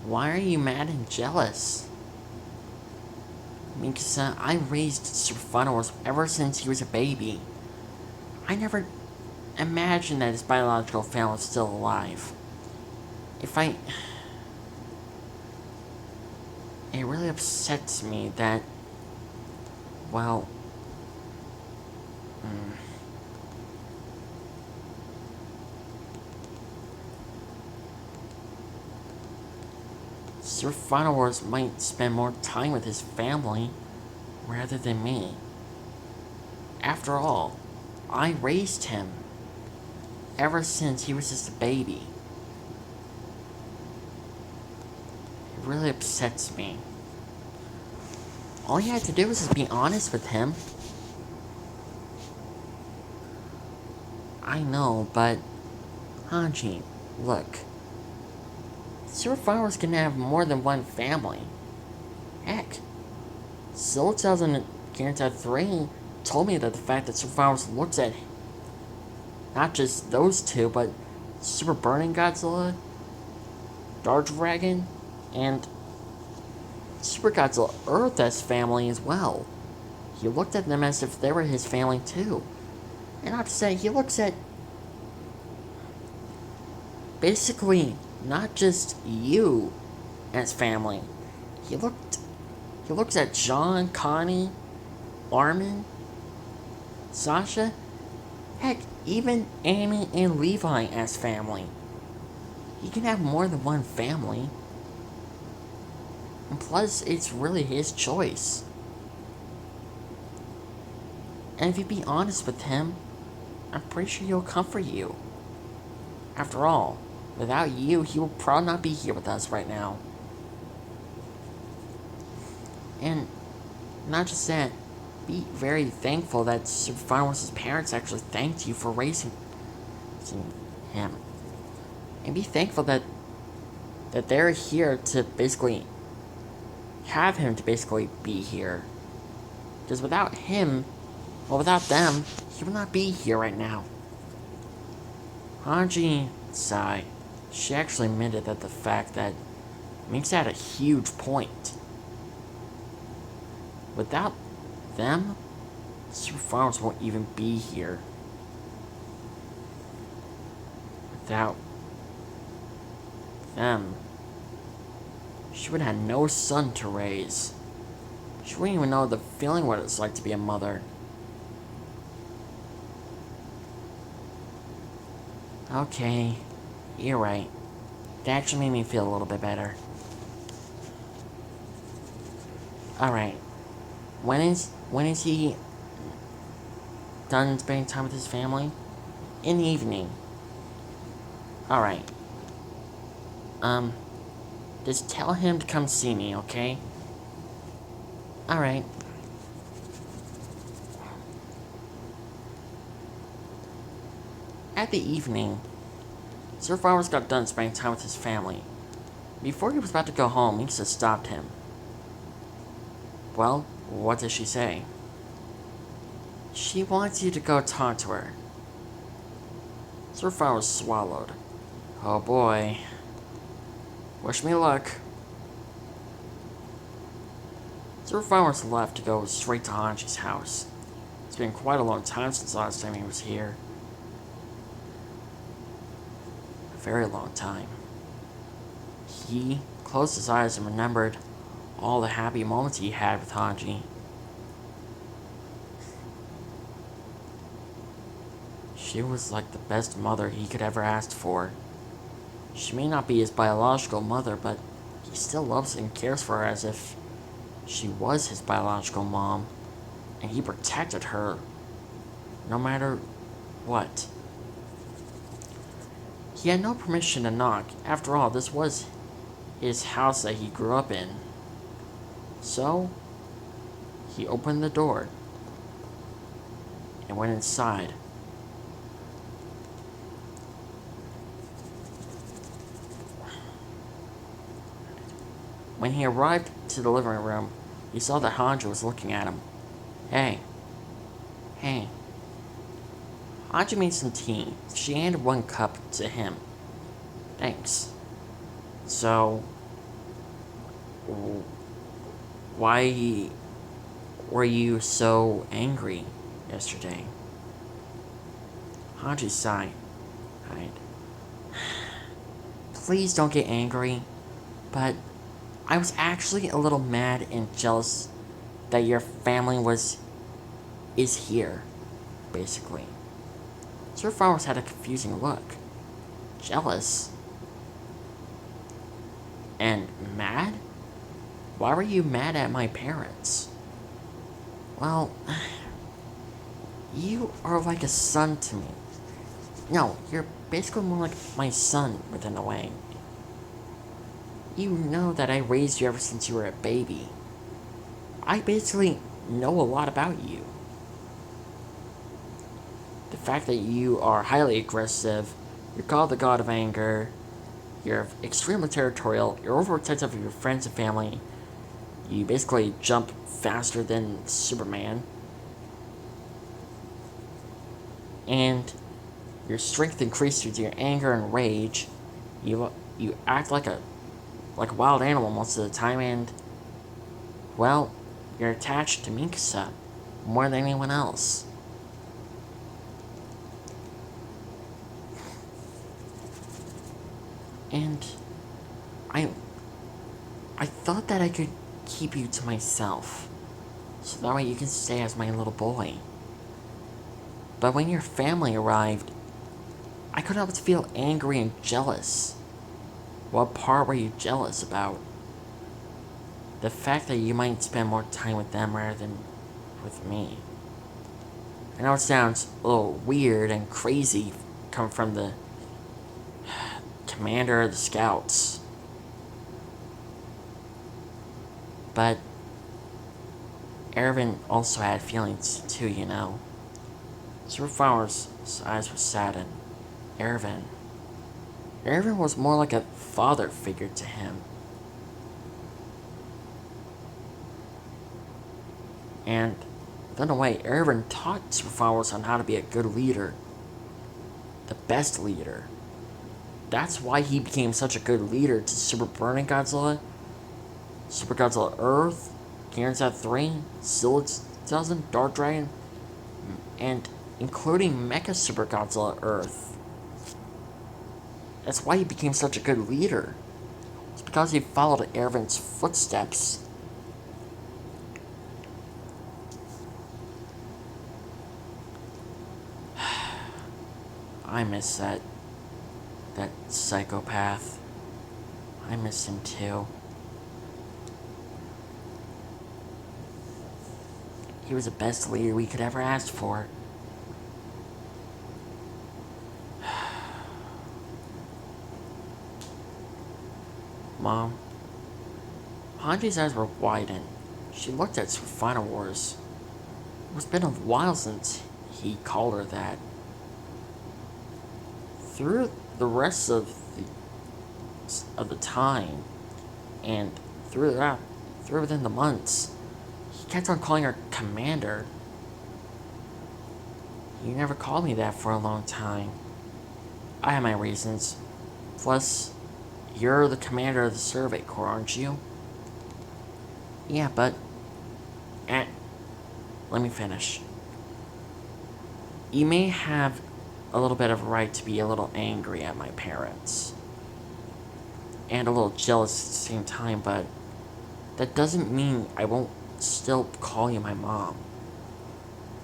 Why are you mad and jealous? Mikasa, I raised Surfanos ever since he was a baby. I never imagined that his biological family was still alive. If I... It really upsets me that... Well... Hmm. Surfanos might spend more time with his family rather than me. After all, I raised him ever since he was just a baby. It really upsets me. All you had to do was just be honest with him. I know, but... Hanji, look. Surfanos can have more than one family. Heck, Soul Tells in Kanata 3 told me that the fact that Surfanos looks at not just those two, but Super Burning Godzilla, Dark Dragon, and Super Godzilla Earth as family as well. He looked at them as if they were his family too. And not to say, he looks at basically not just you as family. He looks at John, Connie, Armin, Sasha, heck, even Amy and Levi as family. He can have more than one family. And plus, it's really his choice. And if you be honest with him, I'm pretty sure he'll comfort you. After all, without you, he will probably not be here with us right now. And not just that, be very thankful that Surfanos' parents actually thanked you for raising him. And be thankful that they're here to basically have him to basically be here. Because without him, well, without them, he would not be here right now. Hanji sighed. She actually admitted that the fact that Minx had a huge point. Without them, Surfanos won't even be here. Without them, she would have no son to raise. She wouldn't even know the feeling what it's like to be a mother. Okay, you're right. It actually made me feel a little bit better. Alright. When is he done spending time with his family? In the evening. Alright. Just tell him to come see me, okay? Alright. At the evening, Surfanos got done spending time with his family. Before he was about to go home, Mikasa stopped him. Well, what does she say? She wants you to go talk to her. Surfanos swallowed. Oh boy. Wish me luck. Surfanos left to go straight to Hanji's house. It's been quite a long time since the last time he was here. A very long time. He closed his eyes and remembered all the happy moments he had with Hanji. She was like the best mother he could ever ask for. She may not be his biological mother, but he still loves and cares for her as if she was his biological mom, and he protected her no matter what. He had no permission to knock. After all, this was his house that he grew up in. So, he opened the door and went inside. When he arrived to the living room, he saw that Hanji was looking at him. Hey. Hanji made some tea. She handed one cup to him. Thanks. So, Why were you so angry yesterday? Hanji sighed. Please don't get angry, but I was actually a little mad and jealous that your family is here, basically. Sir Flowers had a confusing look. Jealous? And mad? Why were you mad at my parents? Well, you are like a son to me. No, you're basically more like my son within a way. You know that I raised you ever since you were a baby. I basically know a lot about you. The fact that you are highly aggressive, you're called the god of anger, you're extremely territorial, you're overprotective of your friends and family, you basically jump faster than Superman, and your strength increases with your anger and rage. You act like a wild animal most of the time, and well, you're attached to Mikasa more than anyone else. And I I thought that I could keep you to myself, so that way you can stay as my little boy. But when your family arrived, I couldn't help but feel angry and jealous. What part were you jealous about? The fact that you might spend more time with them rather than with me. I know it sounds a little weird and crazy coming from the commander of the scouts. But Ervin also had feelings too, you know. Sir Flowers' eyes were saddened. Ervin. Ervin was more like a father figure to him. And in a way, Ervin taught Sir Flowers on how to be a good leader. The best leader. That's why he became such a good leader to Super Burning Godzilla, Super Godzilla Earth, Kansas 3, Silage Dozen, Dark Dragon, and including Mecha Super Godzilla Earth. That's why he became such a good leader. It's because he followed Ervin's footsteps. I miss that psychopath. I miss him too. He was the best leader we could ever ask for. Mom. Hanji's eyes were widened. She looked at Super Final Wars. It's been a while since he called her that. Through the rest of the time, and through within the months, he kept on calling her Commander. You never called me that for a long time. I have my reasons. Plus, you're the commander of the Survey Corps, aren't you? Yeah, but... let me finish. You may have a little bit of a right to be a little angry at my parents. And a little jealous at the same time, but that doesn't mean I won't still call you my mom.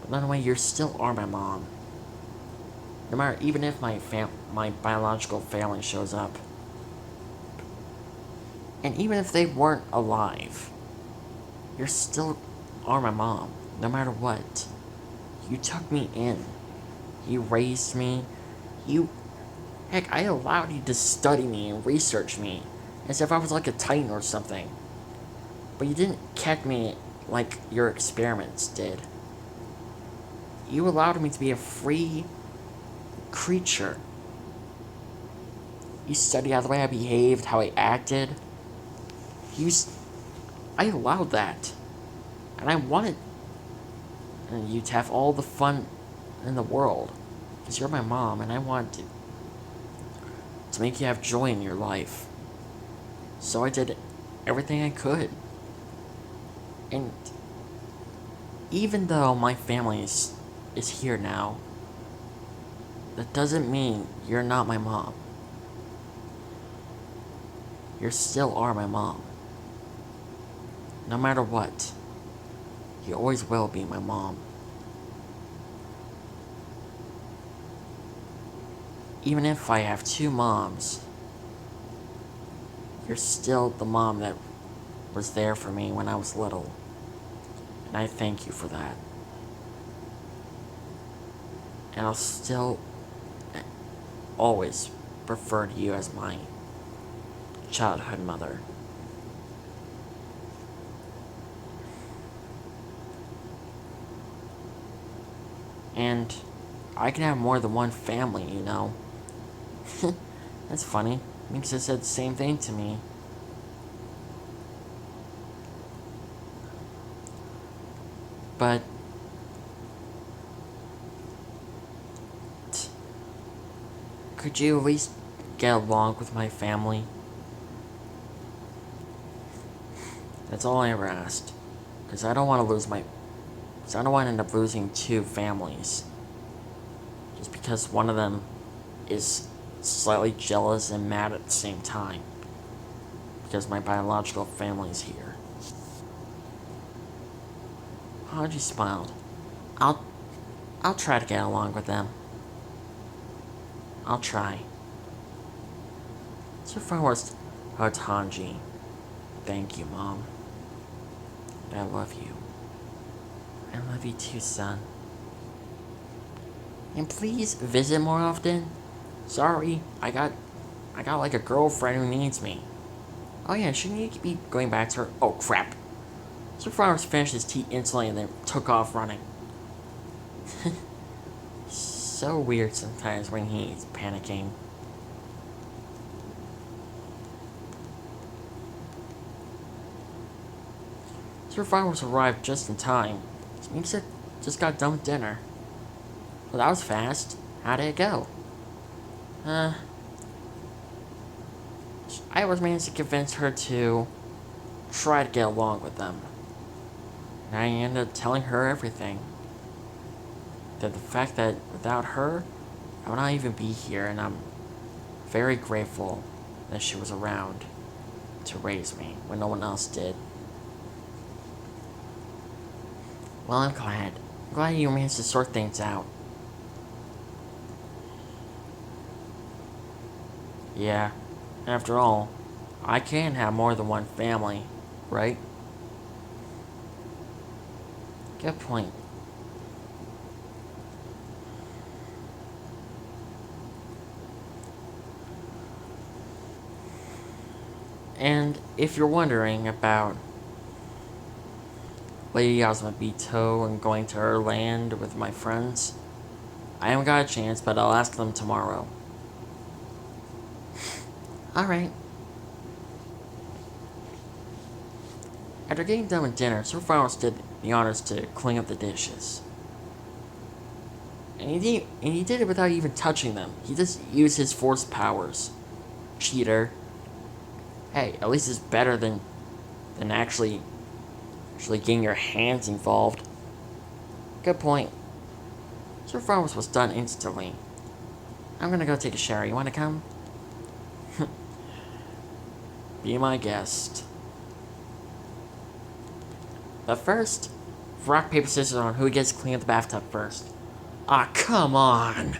But by the way, you still are my mom. No matter, even if my biological family shows up. And even if they weren't alive, you still are my mom, no matter what. You took me in. You raised me. Heck, I allowed you to study me and research me, as if I was like a titan or something. But you didn't catch me like your experiments did. You allowed me to be a free creature. You studied how the way I behaved, how I acted. I allowed that. And I wanted you to have all the fun in the world. Because you're my mom, and I wanted to make you have joy in your life. So I did everything I could. And even though my family is here now, that doesn't mean you're not my mom. You still are my mom. No matter what, you always will be my mom. Even if I have two moms, you're still the mom that was there for me when I was little. And I thank you for that. And I'll still always refer to you as my childhood mother. And I can have more than one family, you know. That's funny. Mikasa said the same thing to me. But could you at least get along with my family? That's all I ever asked. Because I don't want to lose my... Because I don't want to end up losing two families. Just because one of them is slightly jealous and mad at the same time. Because my biological family's here. Haji smiled. I'll try to get along with them. I'll try. So far was Hanji. Thank you, Mom. I love you. I love you too, son. And please visit more often. Sorry, I got like a girlfriend who needs me. Oh yeah, shouldn't you be going back to her? Oh crap. So Flowers finished his tea instantly and then took off running. So weird sometimes when he's panicking. Sir Flowers arrived just in time. It means it just got done with dinner. Well, that was fast. How did it go? I was managed to convince her to try to get along with them. And I ended up telling her everything. That the fact that without her, I would not even be here, and I'm very grateful that she was around to raise me when no one else did. Well, I'm glad. I'm glad you managed to sort things out. Yeah, after all, I can have more than one family, right? Good point. And if you're wondering about Lady Osmabito and going to her land with my friends, I haven't got a chance, but I'll ask them tomorrow. Alright. After getting done with dinner, Sir Flowers did the honors to clean up the dishes. And he did it without even touching them. He just used his force powers. Cheater. Hey, at least it's better than actually getting your hands involved. Good point. Sir Flowers was done instantly. I'm gonna go take a shower. You wanna come? Be my guest. But first, rock, paper, scissors on who gets clean up the bathtub first. Ah, come on!